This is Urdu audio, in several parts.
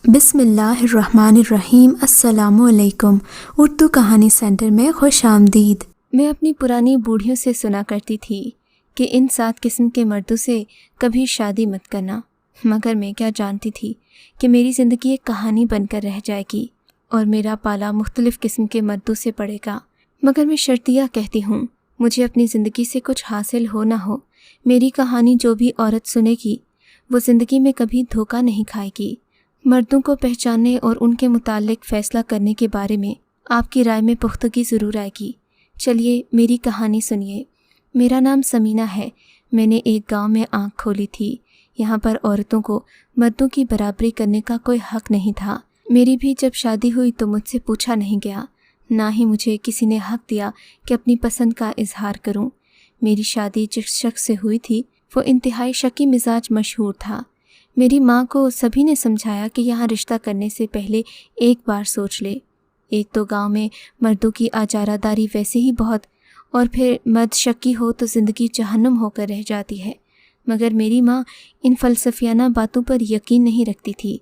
بسم اللہ الرحمن الرحیم۔ السلام علیکم۔ اردو کہانی سینٹر میں خوش آمدید۔ میں اپنی پرانی بوڑھیوں سے سنا کرتی تھی کہ ان 7 قسم کے مردوں سے کبھی شادی مت کرنا، مگر میں کیا جانتی تھی کہ میری زندگی ایک کہانی بن کر رہ جائے گی اور میرا پالا مختلف قسم کے مردوں سے پڑے گا۔ مگر میں شرطیہ کہتی ہوں، مجھے اپنی زندگی سے کچھ حاصل ہو نہ ہو، میری کہانی جو بھی عورت سنے گی وہ زندگی میں کبھی دھوکہ نہیں کھائے گی۔ مردوں کو پہچاننے اور ان کے متعلق فیصلہ کرنے کے بارے میں آپ کی رائے میں پختگی ضرور آئے گی۔ چلیے میری کہانی سنیے۔ میرا نام سمینہ ہے۔ میں نے ایک گاؤں میں آنکھ کھولی تھی۔ یہاں پر عورتوں کو مردوں کی برابری کرنے کا کوئی حق نہیں تھا۔ میری بھی جب شادی ہوئی تو مجھ سے پوچھا نہیں گیا، نہ ہی مجھے کسی نے حق دیا کہ اپنی پسند کا اظہار کروں۔ میری شادی جس شخص سے ہوئی تھی وہ انتہائی شکی مزاج مشہور تھا۔ میری ماں کو سبھی نے سمجھایا کہ یہاں رشتہ کرنے سے پہلے ایک بار سوچ لے۔ ایک تو گاؤں میں مردوں کی اجارہ داری ویسے ہی بہت، اور پھر مرد شکی ہو تو زندگی جہنم ہو کر رہ جاتی ہے۔ مگر میری ماں ان فلسفیانہ باتوں پر یقین نہیں رکھتی تھی۔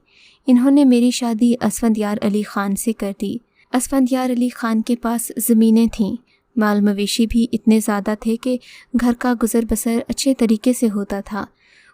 انہوں نے میری شادی اسفندیار علی خان سے کر دی۔ اسفندیار علی خان کے پاس زمینیں تھیں، مال مویشی بھی اتنے زیادہ تھے کہ گھر کا گزر بسر اچھے طریقے سے ہوتا تھا۔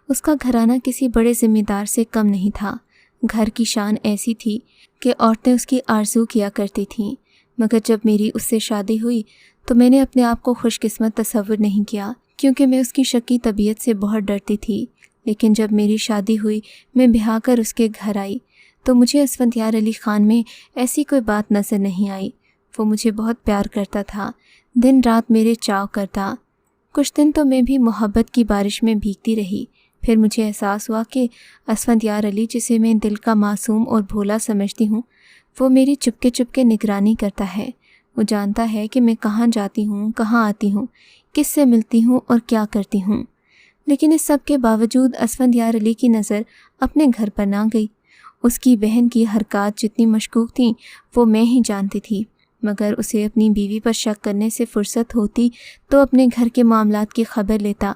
اس کا گھرانہ کسی بڑے ذمہ دار سے کم نہیں تھا۔ گھر کی شان ایسی تھی کہ عورتیں اس کی آرزو کیا کرتی تھیں۔ مگر جب میری اس سے شادی ہوئی تو میں نے اپنے آپ کو خوش قسمت تصور نہیں کیا، کیونکہ میں اس کی شکی طبیعت سے بہت ڈرتی تھی۔ لیکن جب میری شادی ہوئی، میں بہا کر اس کے گھر آئی تو مجھے اسفندیار علی خان میں ایسی کوئی بات نظر نہیں آئی۔ وہ مجھے بہت پیار کرتا تھا، دن رات میرے چاؤ کرتا۔ کچھ دن تو میں بھی محبت کی بارش میں بھیگتی رہی۔ پھر مجھے احساس ہوا کہ اسفندیار علی، جسے میں دل کا معصوم اور بھولا سمجھتی ہوں، وہ میری چپکے چپکے نگرانی کرتا ہے۔ وہ جانتا ہے کہ میں کہاں جاتی ہوں، کہاں آتی ہوں، کس سے ملتی ہوں اور کیا کرتی ہوں۔ لیکن اس سب کے باوجود اسفندیار علی کی نظر اپنے گھر پر نہ گئی۔ اس کی بہن کی حرکات جتنی مشکوک تھیں وہ میں ہی جانتی تھی، مگر اسے اپنی بیوی پر شک کرنے سے فرصت ہوتی تو اپنے گھر کے معاملات کی خبر لیتا۔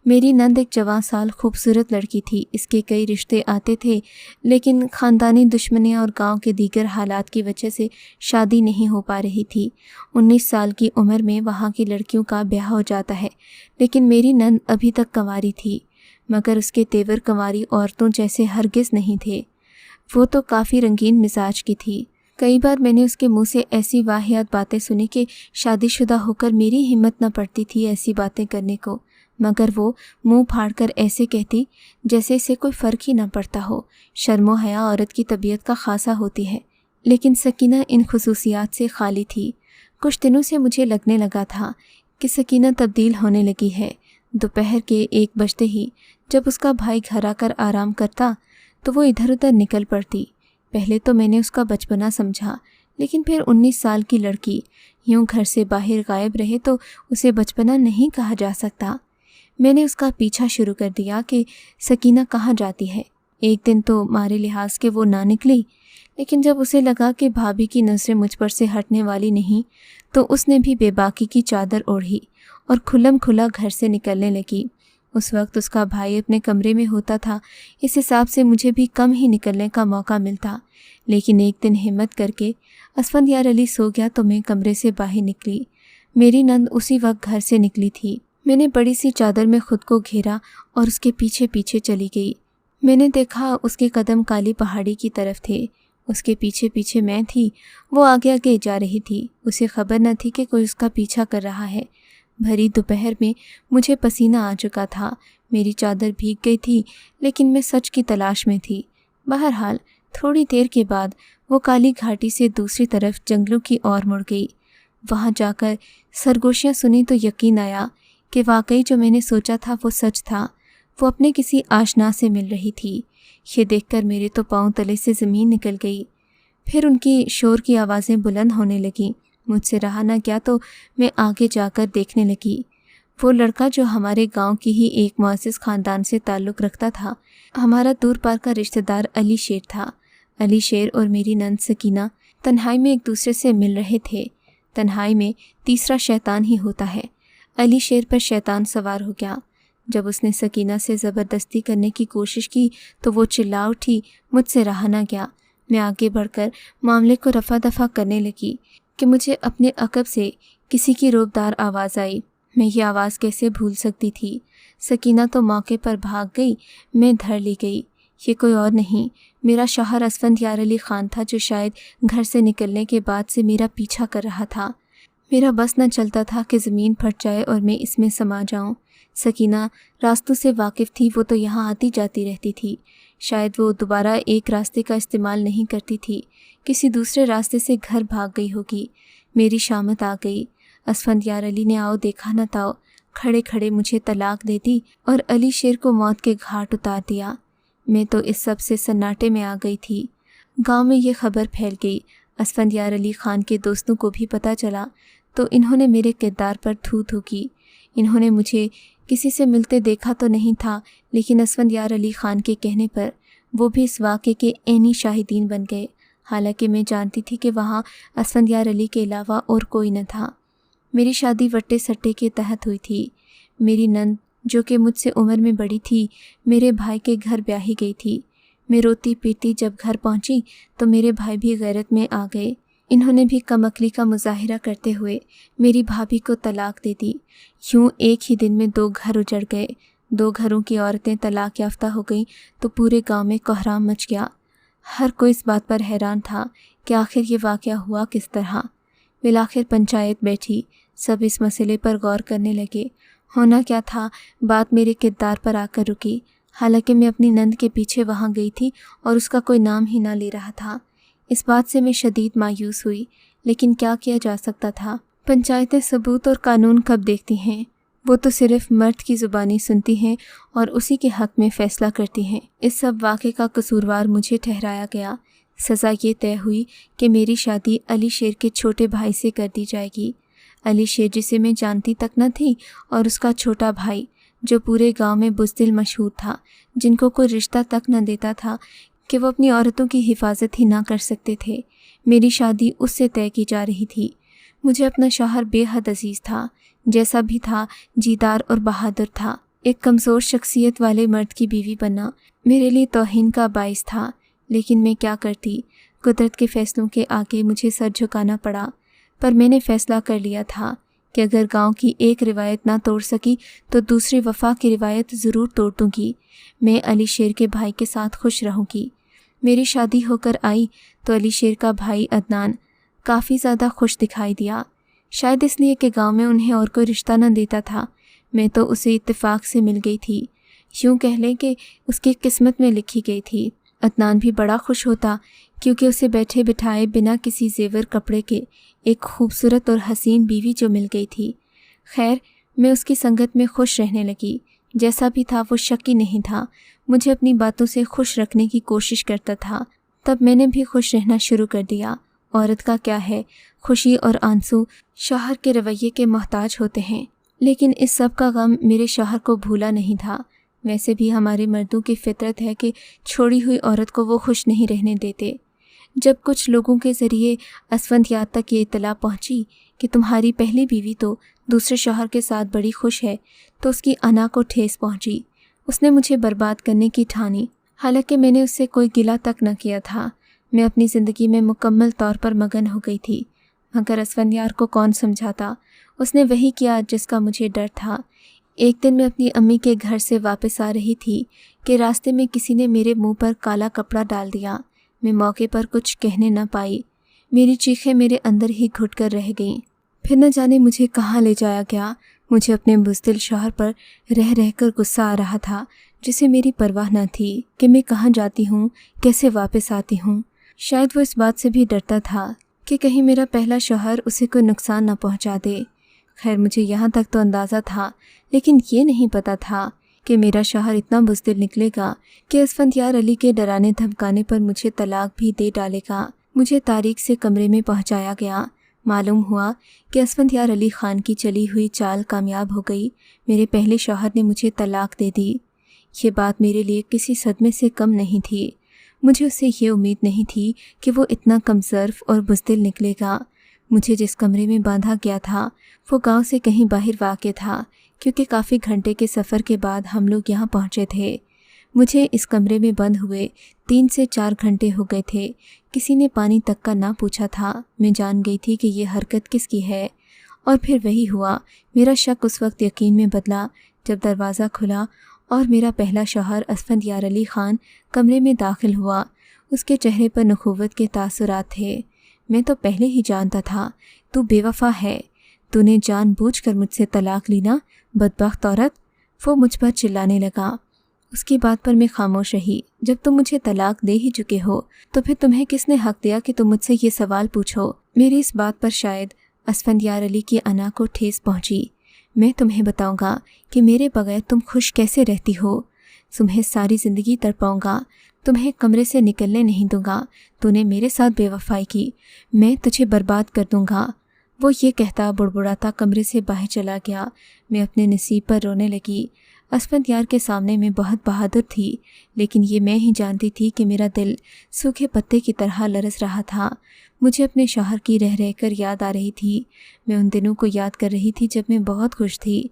میری نند ایک جوان سال خوبصورت لڑکی تھی۔ اس کے کئی رشتے آتے تھے، لیکن خاندانی دشمنیاں اور گاؤں کے دیگر حالات کی وجہ سے شادی نہیں ہو پا رہی تھی۔ 19 سال کی عمر میں وہاں کی لڑکیوں کا بیاہ ہو جاتا ہے، لیکن میری نند ابھی تک کنواری تھی، مگر اس کے تیور کنواری عورتوں جیسے ہرگز نہیں تھے۔ وہ تو کافی رنگین مزاج کی تھی۔ کئی بار میں نے اس کے منہ سے ایسی واہیات باتیں سنی کہ شادی شدہ ہو کر میری ہمت نہ پڑتی تھی ایسی باتیں کرنے کو، مگر وہ منہ پھاڑ کر ایسے کہتی جیسے اسے کوئی فرق ہی نہ پڑتا ہو۔ شرم و حیا عورت کی طبیعت کا خاصہ ہوتی ہے، لیکن سکینہ ان خصوصیات سے خالی تھی۔ کچھ دنوں سے مجھے لگنے لگا تھا کہ سکینہ تبدیل ہونے لگی ہے۔ دوپہر کے 1 بجتے ہی جب اس کا بھائی گھر آ کر آرام کرتا تو وہ ادھر ادھر نکل پڑتی۔ پہلے تو میں نے اس کا بچپنا سمجھا، لیکن پھر 19 سال کی لڑکی یوں گھر سے باہر غائب رہے تو اسے بچپنا نہیں کہا جا سکتا۔ میں نے اس کا پیچھا شروع کر دیا کہ سکینہ کہاں جاتی ہے۔ ایک دن تو مارے لحاظ کے وہ نہ نکلی، لیکن جب اسے لگا کہ بھابھی کی نظریں مجھ پر سے ہٹنے والی نہیں تو اس نے بھی بے باکی کی چادر اوڑھی اور کھلم کھلا گھر سے نکلنے لگی۔ اس وقت اس کا بھائی اپنے کمرے میں ہوتا تھا، اس حساب سے مجھے بھی کم ہی نکلنے کا موقع ملتا۔ لیکن ایک دن ہمت کر کے اسفندیار علی سو گیا تو میں کمرے سے باہر نکلی۔ میری نند اسی وقت گھر سے نکلی تھی۔ میں نے بڑی سی چادر میں خود کو گھیرا اور اس کے پیچھے پیچھے چلی گئی۔ میں نے دیکھا اس کے قدم کالی پہاڑی کی طرف تھے، اس کے پیچھے پیچھے میں تھی، وہ آگے آگے جا رہی تھی۔ اسے خبر نہ تھی کہ کوئی اس کا پیچھا کر رہا ہے۔ بھری دوپہر میں مجھے پسینہ آ چکا تھا، میری چادر بھیگ گئی تھی، لیکن میں سچ کی تلاش میں تھی۔ بہرحال تھوڑی دیر کے بعد وہ کالی گھاٹی سے دوسری طرف جنگلوں کی اور مڑ گئی۔ وہاں جا کر سرگوشیاں سنی تو یقین آیا کہ واقعی جو میں نے سوچا تھا وہ سچ تھا۔ وہ اپنے کسی آشنا سے مل رہی تھی۔ یہ دیکھ کر میرے تو پاؤں تلے سے زمین نکل گئی۔ پھر ان کی شور کی آوازیں بلند ہونے لگیں۔ مجھ سے رہا نہ گیا تو میں آگے جا کر دیکھنے لگی۔ وہ لڑکا جو ہمارے گاؤں کی ہی ایک معزز خاندان سے تعلق رکھتا تھا، ہمارا دور پار کا رشتہ دار علی شیر تھا۔ علی شیر اور میری نند سکینہ تنہائی میں ایک دوسرے سے مل رہے تھے۔ تنہائی میں تیسرا شیطان ہی ہوتا ہے۔ علی شیر پر شیطان سوار ہو گیا۔ جب اس نے سکینہ سے زبردستی کرنے کی کوشش کی تو وہ چلا اٹھی، مجھ سے رہا نہ گیا۔ میں آگے بڑھ کر معاملے کو رفع دفع کرنے لگی کہ مجھے اپنے عقب سے کسی کی روبدار آواز آئی۔ میں یہ آواز کیسے بھول سکتی تھی؟ سکینہ تو موقع پر بھاگ گئی، میں دھر لی گئی۔ یہ کوئی اور نہیں، میرا شوہر اسفندیار علی خان تھا، جو شاید گھر سے نکلنے کے بعد سے میرا پیچھا کر رہا تھا۔ میرا بس نہ چلتا تھا کہ زمین پھٹ جائے اور میں اس میں سما جاؤں۔ سکینہ راستوں سے واقف تھی، وہ تو یہاں آتی جاتی رہتی تھی۔ شاید وہ دوبارہ ایک راستے کا استعمال نہیں کرتی تھی، کسی دوسرے راستے سے گھر بھاگ گئی ہوگی۔ میری شامت آ گئی۔ اسفندیار علی نے آؤ دیکھا نہ تاؤ کھڑے کھڑے مجھے طلاق دے دی اور علی شیر کو موت کے گھاٹ اتار دیا۔ میں تو اس سب سے سناٹے میں آ گئی تھی۔ گاؤں میں یہ خبر پھیل گئی۔ اسفندیار علی خان کے دوستوں کو بھی پتہ چلا تو انہوں نے میرے کردار پر تھو تھو کی۔ انہوں نے مجھے کسی سے ملتے دیکھا تو نہیں تھا، لیکن اسفندیار علی خان کے کہنے پر وہ بھی اس واقعے کے عینی شاہدین بن گئے، حالانکہ میں جانتی تھی کہ وہاں اسفندیار علی کے علاوہ اور کوئی نہ تھا۔ میری شادی وٹے سٹے کے تحت ہوئی تھی۔ میری نند، جو کہ مجھ سے عمر میں بڑی تھی، میرے بھائی کے گھر بیاہی گئی تھی۔ میں روتی پیٹی جب گھر پہنچی تو میرے بھائی بھی غیرت میں آ گئے۔ انہوں نے بھی کم عقلی کا مظاہرہ کرتے ہوئے میری بھابھی کو طلاق دے دی۔ یوں ایک ہی دن میں 2 گھر اجڑ گئے۔ 2 گھروں کی عورتیں طلاق یافتہ ہو گئیں تو پورے گاؤں میں کوہرام مچ گیا۔ ہر کوئی اس بات پر حیران تھا کہ آخر یہ واقعہ ہوا کس طرح۔ بالآخر پنچایت بیٹھی، سب اس مسئلے پر غور کرنے لگے۔ ہونا کیا تھا، بات میرے کردار پر آ کر رکی، حالانکہ میں اپنی نند کے پیچھے وہاں گئی تھی اور اس کا کوئی نام ہی نہ لے رہا تھا۔ اس بات سے میں شدید مایوس ہوئی، لیکن کیا کیا جا سکتا تھا؟ پنچایتیں ثبوت اور قانون کب دیکھتی ہیں؟ وہ تو صرف مرد کی زبانی سنتی ہیں اور اسی کے حق میں فیصلہ کرتی ہیں۔ اس سب واقعے کا قصوروار مجھے ٹھہرایا گیا۔ سزا یہ طے ہوئی کہ میری شادی علی شیر کے چھوٹے بھائی سے کر دی جائے گی۔ علی شیر، جسے میں جانتی تک نہ تھی، اور اس کا چھوٹا بھائی، جو پورے گاؤں میں بزدل مشہور تھا، جن کو کوئی رشتہ تک نہ دیتا تھا کہ وہ اپنی عورتوں کی حفاظت ہی نہ کر سکتے تھے۔ میری شادی اس سے طے کی جا رہی تھی۔ مجھے اپنا شوہر بے حد عزیز تھا، جیسا بھی تھا، جیدار اور بہادر تھا۔ ایک کمزور شخصیت والے مرد کی بیوی بننا میرے لیے توہین کا باعث تھا، لیکن میں کیا کرتی؟ قدرت کے فیصلوں کے آگے مجھے سر جھکانا پڑا۔ پر میں نے فیصلہ کر لیا تھا کہ اگر گاؤں کی ایک روایت نہ توڑ سکی تو دوسری وفا کی روایت ضرور توڑ دوں گی۔ میں علی شیر کے بھائی کے ساتھ خوش رہوں گی۔ میری شادی ہو کر آئی تو علی شیر کا بھائی عدنان کافی زیادہ خوش دکھائی دیا، شاید اس لیے کہ گاؤں میں انہیں اور کوئی رشتہ نہ دیتا تھا۔ میں تو اسے اتفاق سے مل گئی تھی، یوں کہہ لیں کہ اس کی قسمت میں لکھی گئی تھی۔ عدنان بھی بڑا خوش ہوتا کیونکہ اسے بیٹھے بٹھائے بنا کسی زیور کپڑے کے ایک خوبصورت اور حسین بیوی جو مل گئی تھی۔ خیر، میں اس کی سنگت میں خوش رہنے لگی۔ جیسا بھی تھا وہ شکی نہیں تھا، مجھے اپنی باتوں سے خوش رکھنے کی کوشش کرتا تھا۔ تب میں نے بھی خوش رہنا شروع کر دیا۔ عورت کا کیا ہے، خوشی اور آنسو شوہر کے رویے کے محتاج ہوتے ہیں، لیکن اس سب کا غم میرے شوہر کو بھولا نہیں تھا۔ ویسے بھی ہمارے مردوں کی فطرت ہے کہ چھوڑی ہوئی عورت کو وہ خوش نہیں رہنے دیتے۔ جب کچھ لوگوں کے ذریعے اسفندیار تک یہ اطلاع پہنچی کہ تمہاری پہلی بیوی تو دوسرے شوہر کے ساتھ بڑی خوش ہے، تو اس کی انا کو ٹھیس پہنچی۔ اس نے مجھے برباد کرنے کی ٹھانی، حالانکہ میں نے اس سے کوئی گلہ تک نہ کیا تھا۔ میں اپنی زندگی میں مکمل طور پر مگن ہو گئی تھی، مگر اسفندیار کو کون سمجھاتا؟ اس نے وہی کیا جس کا مجھے ڈر تھا۔ ایک دن میں اپنی امی کے گھر سے واپس آ رہی تھی کہ راستے میں کسی نے میرے منہ پر کالا کپڑا ڈال دیا۔ میں موقع پر کچھ کہنے نہ پائی، میری چیخیں میرے اندر ہی گھٹ کر رہ گئیں۔ پھر نہ جانے مجھے کہاں لے جایا گیا۔ مجھے اپنے بزدل شوہر پر رہ رہ کر غصہ آ رہا تھا، جسے میری پرواہ نہ تھی کہ میں کہاں جاتی ہوں، کیسے واپس آتی ہوں۔ شاید وہ اس بات سے بھی ڈرتا تھا کہ کہیں میرا پہلا شوہر اسے کوئی نقصان نہ پہنچا دے۔ خیر، مجھے یہاں تک تو اندازہ تھا، لیکن یہ نہیں پتہ تھا کہ میرا شوہر اتنا بزدل نکلے گا کہ اسفندیار علی کے ڈرانے دھمکانے پر مجھے طلاق بھی دے ڈالے گا۔ مجھے تاریخ سے کمرے میں پہنچایا گیا۔ معلوم ہوا کہ اسفندیار علی خان کی چلی ہوئی چال کامیاب ہو گئی۔ میرے پہلے شوہر نے مجھے طلاق دے دی۔ یہ بات میرے لیے کسی صدمے سے کم نہیں تھی۔ مجھے اس سے یہ امید نہیں تھی کہ وہ اتنا کمظرف اور بزدل نکلے گا۔ مجھے جس کمرے میں باندھا گیا تھا وہ گاؤں سے کہیں باہر واقع تھا، کیونکہ کافی گھنٹے کے سفر کے بعد ہم لوگ یہاں پہنچے تھے۔ مجھے اس کمرے میں بند ہوئے 3 سے 4 گھنٹے ہو گئے تھے۔ کسی نے پانی تک کا نہ پوچھا تھا۔ میں جان گئی تھی کہ یہ حرکت کس کی ہے، اور پھر وہی ہوا۔ میرا شک اس وقت یقین میں بدلا جب دروازہ کھلا اور میرا پہلا شوہر اسفندیار علی خان کمرے میں داخل ہوا۔ اس کے چہرے پر نخوت کے تاثرات تھے۔ میں تو پہلے ہی جانتا تھا تو بے وفا ہے، تو نے جان بوجھ کر مجھ سے طلاق لی نا، بدبخت عورت۔ وہ مجھ پر چلانے لگا۔ اس کی بات پر میں خاموش رہی۔ جب تم مجھے طلاق دے ہی چکے ہو تو پھر تمہیں کس نے حق دیا کہ تم مجھ سے یہ سوال پوچھو؟ میری اس بات پر شاید اسفندیار علی کی انا کو ٹھیس پہنچی۔ میں تمہیں بتاؤں گا کہ میرے بغیر تم خوش کیسے رہتی ہو۔ تمہیں ساری زندگی تڑپاؤں گا، تمہیں کمرے سے نکلنے نہیں دوں گا۔ تو نے میرے ساتھ بے وفائی کی، میں تجھے برباد کر دوں گا۔ وہ یہ کہتا بڑبڑاتا کمرے سے باہر چلا گیا۔ میں اپنے نصیب پر رونے لگی۔ اسفندیار کے سامنے میں بہت بہادر تھی، لیکن یہ میں ہی جانتی تھی کہ میرا دل سوکھے پتے کی طرح لرز رہا تھا۔ مجھے اپنے شوہر کی رہ رہ کر یاد آ رہی تھی۔ میں ان دنوں کو یاد کر رہی تھی جب میں بہت خوش تھی۔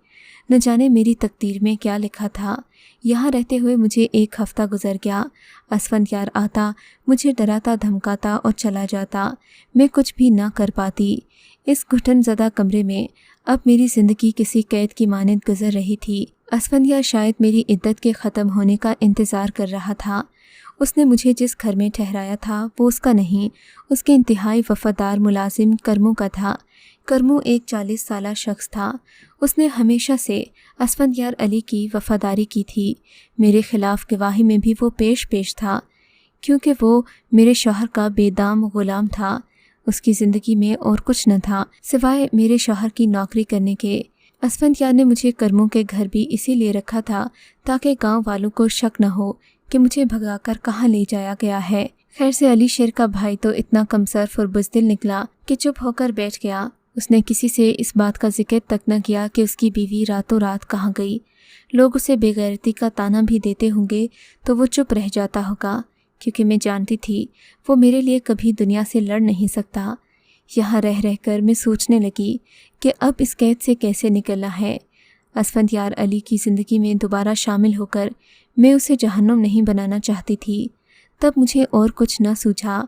نہ جانے میری تقدیر میں کیا لکھا تھا۔ یہاں رہتے ہوئے مجھے 1 ہفتہ گزر گیا۔ اسفندیار آتا، مجھے ڈراتا دھمکاتا اور چلا جاتا۔ میں کچھ بھی نہ کر پاتی۔ اس گھٹن زدہ کمرے میں اب میری زندگی کسی قید کی مانند گزر رہی تھی۔ اسفندیار شاید میری عدت کے ختم ہونے کا انتظار کر رہا تھا۔ اس نے مجھے جس گھر میں ٹھہرایا تھا وہ اس کا نہیں، اس کے انتہائی وفادار ملازم کرمو کا تھا۔ کرمو ایک 40 سالہ شخص تھا۔ اس نے ہمیشہ سے اسفندیار علی کی وفاداری کی تھی۔ میرے خلاف گواہی میں بھی وہ پیش تھا، کیونکہ وہ میرے شوہر کا بے دام غلام تھا۔ اس کی زندگی میں اور کچھ نہ تھا سوائے میرے شوہر کی نوکری کرنے کے۔ اسفندیار نے مجھے کرمو کے گھر بھی اسی لیے رکھا تھا تاکہ گاؤں والوں کو شک نہ ہو کہ مجھے بھگا کر کہاں لے جایا گیا ہے۔ خیر سے علی شیر کا بھائی تو اتنا کمصرف اور بزدل نکلا کہ چپ ہو کر بیٹھ گیا۔ اس نے کسی سے اس بات کا ذکر تک نہ کیا کہ اس کی بیوی راتوں رات کہاں گئی۔ لوگ اسے بے غیرتی کا طعنہ بھی دیتے ہوں گے تو وہ چپ رہ جاتا ہوگا، کیونکہ میں جانتی تھی وہ میرے لیے کبھی دنیا سے لڑ نہیں سکتا۔ یہاں رہ رہ کر میں سوچنے لگی کہ اب اس قید سے کیسے نکلنا ہے۔ اسفندیار علی کی زندگی میں دوبارہ شامل ہو کر میں اسے جہنم نہیں بنانا چاہتی تھی۔ تب مجھے اور کچھ نہ سوجھا۔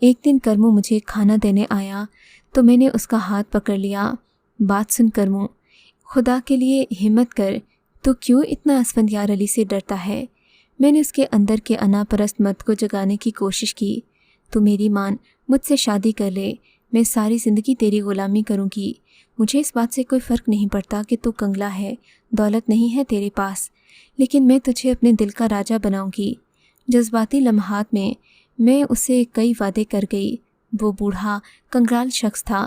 ایک دن کرمو مجھے کھانا دینے آیا تو میں نے اس کا ہاتھ پکڑ لیا۔ بات سن کرمو، خدا کے لیے ہمت کر، تو کیوں اتنا اسفندیار علی سے ڈرتا ہے؟ میں نے اس کے اندر کے انا پرست مرد کو جگانے کی کوشش کی۔ تو میری مان، مجھ سے شادی کر لے، میں ساری زندگی تیری غلامی کروں گی۔ مجھے اس بات سے کوئی فرق نہیں پڑتا کہ تو کنگلا ہے، دولت نہیں ہے تیرے پاس، لیکن میں تجھے اپنے دل کا راجہ بناؤں گی۔ جذباتی لمحات میں میں اسے کئی وعدے کر گئی۔ وہ بوڑھا کنگال شخص تھا،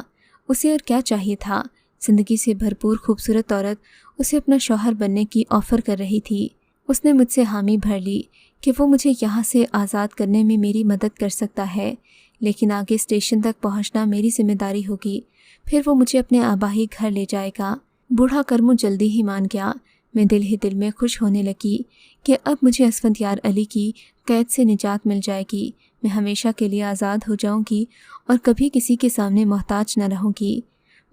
اسے اور کیا چاہیے تھا؟ زندگی سے بھرپور خوبصورت عورت اسے اپنا شوہر بننے کی آفر کر رہی تھی۔ اس نے مجھ سے حامی بھر لی کہ وہ مجھے یہاں سے آزاد کرنے میں میری مدد کر سکتا ہے، لیکن آگے اسٹیشن تک پہنچنا میری ذمہ داری ہوگی، پھر وہ مجھے اپنے آبائی گھر لے جائے گا۔ بوڑھا کرمو جلدی ہی مان گیا۔ میں دل ہی دل میں خوش ہونے لگی کہ اب مجھے اسفندیار علی کی قید سے نجات مل جائے گی۔ میں ہمیشہ کے لیے آزاد ہو جاؤں گی اور کبھی کسی کے سامنے محتاج نہ رہوں گی۔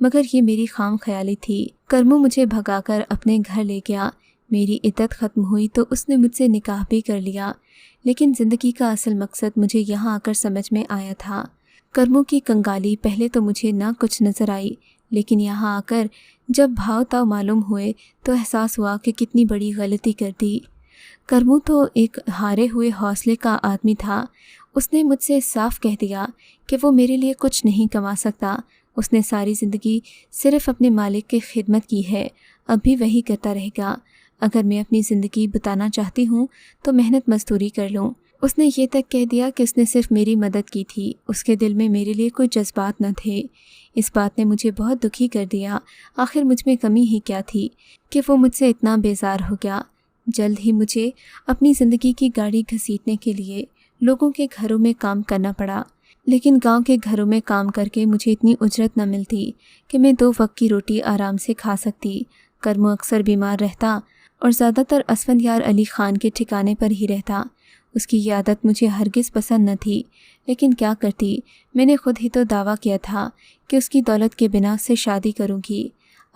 مگر یہ میری خام خیالی تھی۔ کرمو مجھے بھگا کر اپنے گھر لے گیا۔ میری عدت ختم ہوئی تو اس نے مجھ سے نکاح بھی کر لیا، لیکن زندگی کا اصل مقصد مجھے یہاں آ کر سمجھ میں آیا تھا۔ کرمو کی کنگالی پہلے تو مجھے نہ کچھ نظر آئی، لیکن یہاں آ کر جب بھاؤ تاؤ معلوم ہوئے تو احساس ہوا کہ کتنی بڑی غلطی کر دی۔ کرمو تو ایک ہارے ہوئے حوصلے کا آدمی تھا۔ اس نے مجھ سے صاف کہہ دیا کہ وہ میرے لیے کچھ نہیں کما سکتا۔ اس نے ساری زندگی صرف اپنے مالک کی خدمت کی ہے، اب بھی وہی کرتا رہے گا۔ اگر میں اپنی زندگی بتانا چاہتی ہوں تو محنت مزدوری کر لوں۔ اس نے یہ تک کہہ دیا کہ اس نے صرف میری مدد کی تھی، اس کے دل میں میرے لیے کوئی جذبات نہ تھے۔ اس بات نے مجھے بہت دکھی کر دیا۔ آخر مجھ میں کمی ہی کیا تھی کہ وہ مجھ سے اتنا بیزار ہو گیا۔ جلد ہی مجھے اپنی زندگی کی گاڑی گھسیٹنے کے لیے لوگوں کے گھروں میں کام کرنا پڑا، لیکن گاؤں کے گھروں میں کام کر کے مجھے اتنی اجرت نہ ملتی کہ میں 2 وقت کی روٹی آرام سے کھا سکتی۔ کرمو اکثر بیمار رہتا اور زیادہ تر اسفندیار علی خان کے ٹھکانے پر ہی رہتا۔ اس کی یہ عادت مجھے ہرگز پسند نہ تھی، لیکن کیا کرتی، میں نے خود ہی تو دعویٰ کیا تھا کہ اس کی دولت کے بنا سے شادی کروں گی۔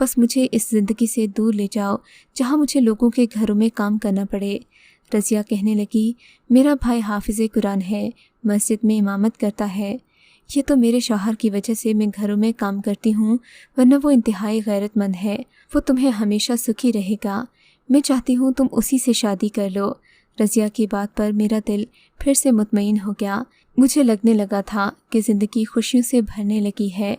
بس مجھے اس زندگی سے دور لے جاؤ جہاں مجھے لوگوں کے گھروں میں کام کرنا پڑے۔ رضیہ کہنے لگی، میرا بھائی حافظ قرآن ہے، مسجد میں امامت کرتا ہے۔ یہ تو میرے شوہر کی وجہ سے میں گھروں میں کام کرتی ہوں، ورنہ وہ انتہائی غیرت مند ہے، وہ تمہیں ہمیشہ سکھی رہے گا۔ میں چاہتی ہوں تم اسی سے شادی کر لو۔ رضیہ کی بات پر میرا دل پھر سے مطمئن ہو گیا۔ مجھے لگنے لگا تھا کہ زندگی خوشیوں سے بھرنے لگی ہے۔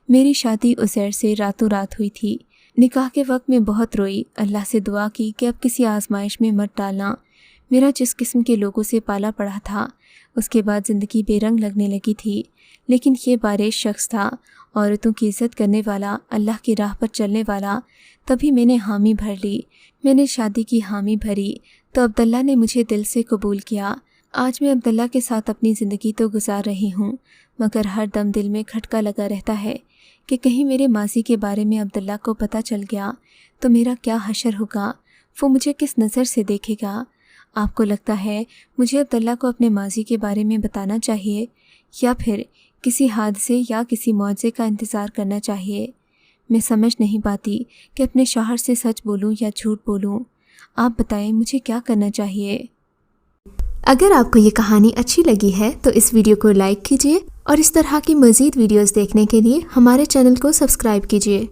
میری شادی عزیر سے راتوں رات ہوئی تھی۔ نکاح کے وقت میں بہت روئی، اللہ سے دعا کی کہ اب کسی آزمائش میں مت ڈالنا۔ میرا جس قسم کے لوگوں سے پالا پڑا تھا، اس کے بعد زندگی بے رنگ لگنے لگی تھی، لیکن یہ بارش شخص تھا، عورتوں کی عزت کرنے والا، اللہ کی راہ پر چلنے والا۔ تبھی میں نے حامی بھر لی۔ میں نے شادی کی حامی بھری تو عبداللہ نے مجھے دل سے قبول کیا۔ آج میں عبداللہ کے ساتھ اپنی زندگی تو گزار رہی ہوں، مگر ہر دم دل میں کھٹکا لگا رہتا ہے کہ کہیں میرے ماضی کے بارے میں عبداللہ کو پتہ چل گیا تو میرا کیا حشر ہوگا، وہ مجھے کس نظر سے دیکھے گا۔ آپ کو لگتا ہے مجھے عبداللہ کو اپنے ماضی کے بارے میں بتانا چاہیے یا پھر کسی حادثے یا کسی معجزے کا انتظار کرنا چاہیے؟ میں سمجھ نہیں پاتی کہ اپنے شوہر سے سچ بولوں یا جھوٹ بولوں۔ آپ بتائیں مجھے کیا کرنا چاہیے؟ اگر آپ کو یہ کہانی اچھی لگی ہے تو اس ویڈیو کو لائک کیجیے اور اس طرح کی مزید ویڈیوز دیکھنے کے لیے ہمارے چینل کو سبسکرائب کیجیے۔